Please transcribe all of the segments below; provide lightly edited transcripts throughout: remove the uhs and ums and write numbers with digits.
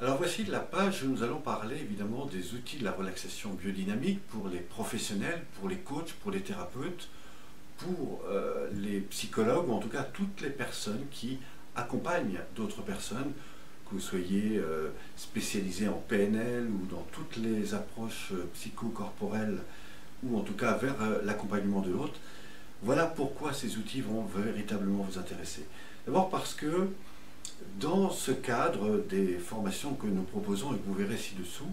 Alors voici la page où nous allons parler évidemment des outils de la relaxation biodynamique pour les professionnels, pour les coachs, pour les thérapeutes, pour les psychologues, ou en tout cas toutes les personnes qui accompagnent d'autres personnes, que vous soyez spécialisé en PNL ou dans toutes les approches psychocorporelles, ou en tout cas vers l'accompagnement de l'autre. Voilà pourquoi ces outils vont véritablement vous intéresser. D'abord parce que dans ce cadre des formations que nous proposons et que vous verrez ci-dessous,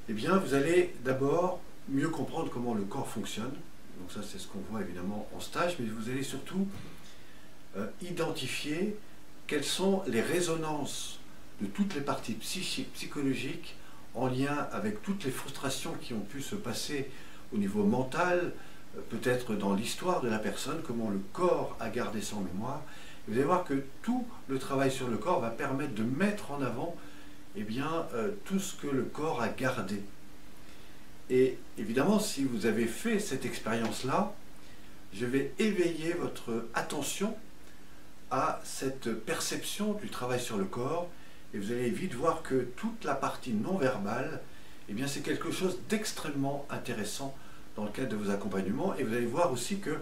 eh bien, vous allez d'abord mieux comprendre comment le corps fonctionne. Donc ça, c'est ce qu'on voit évidemment en stage, mais vous allez surtout identifier quelles sont les résonances de toutes les parties psychiques, psychologiques, en lien avec toutes les frustrations qui ont pu se passer au niveau mental, peut-être dans l'histoire de la personne, comment le corps a gardé son mémoire. Vous allez voir que tout le travail sur le corps va permettre de mettre en avant tout ce que le corps a gardé. Et évidemment, si vous avez fait cette expérience-là, je vais éveiller votre attention à cette perception du travail sur le corps, et vous allez vite voir que toute la partie non verbale, c'est quelque chose d'extrêmement intéressant dans le cadre de vos accompagnements. Et vous allez voir aussi que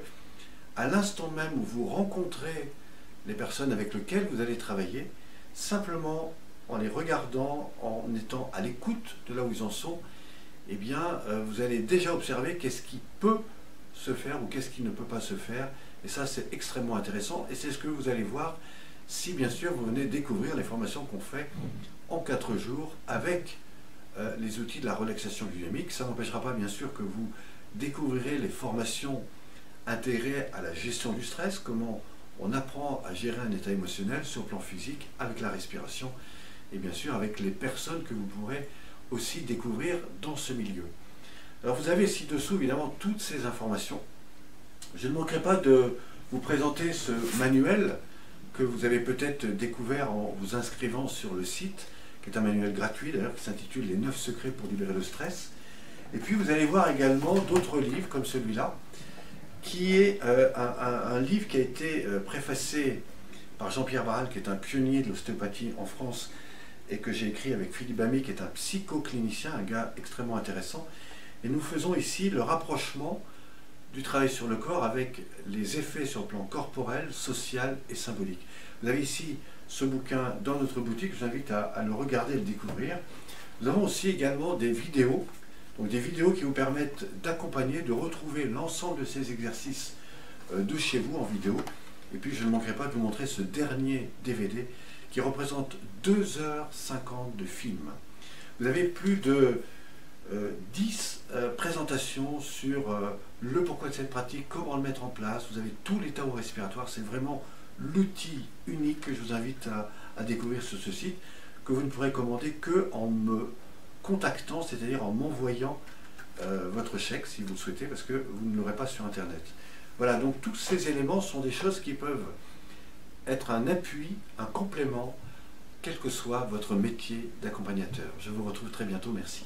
à l'instant même où vous rencontrez les personnes avec lesquelles vous allez travailler, simplement en les regardant, en étant à l'écoute de là où ils en sont, vous allez déjà observer qu'est-ce qui peut se faire ou qu'est-ce qui ne peut pas se faire. Et ça, c'est extrêmement intéressant. Et c'est ce que vous allez voir si, bien sûr, vous venez découvrir les formations qu'on fait en 4 jours avec les outils de la relaxation dynamique. Ça n'empêchera pas, bien sûr, que vous découvrirez les formations intégrées à la gestion du stress, comment on apprend à gérer un état émotionnel sur le plan physique avec la respiration et bien sûr avec les personnes que vous pourrez aussi découvrir dans ce milieu. Alors vous avez ci-dessous évidemment toutes ces informations. Je ne manquerai pas de vous présenter ce manuel que vous avez peut-être découvert en vous inscrivant sur le site, qui est un manuel gratuit d'ailleurs, qui s'intitule « Les 9 secrets pour libérer le stress ». Et puis vous allez voir également d'autres livres comme celui-là, qui est un livre qui a été préfacé par Jean-Pierre Barral, qui est un pionnier de l'ostéopathie en France, et que j'ai écrit avec Philippe Bamy, qui est un psychoclinicien, un gars extrêmement intéressant. Et nous faisons ici le rapprochement du travail sur le corps avec les effets sur le plan corporel, social et symbolique. Vous avez ici ce bouquin dans notre boutique, je vous invite à le regarder et le découvrir. Nous avons aussi également des vidéos, donc des vidéos qui vous permettent d'accompagner, de retrouver l'ensemble de ces exercices de chez vous en vidéo. Et puis je ne manquerai pas de vous montrer ce dernier DVD qui représente 2h50 de film. Vous avez plus de 10 présentations sur le pourquoi de cette pratique, comment le mettre en place. Vous avez tout l'état respiratoire. C'est vraiment l'outil unique que je vous invite à découvrir sur ce site, que vous ne pourrez commander qu'en me contactant, c'est-à-dire en m'envoyant votre chèque si vous le souhaitez, parce que vous ne l'aurez pas sur Internet. Voilà, donc tous ces éléments sont des choses qui peuvent être un appui, un complément, quel que soit votre métier d'accompagnateur. Je vous retrouve très bientôt, merci.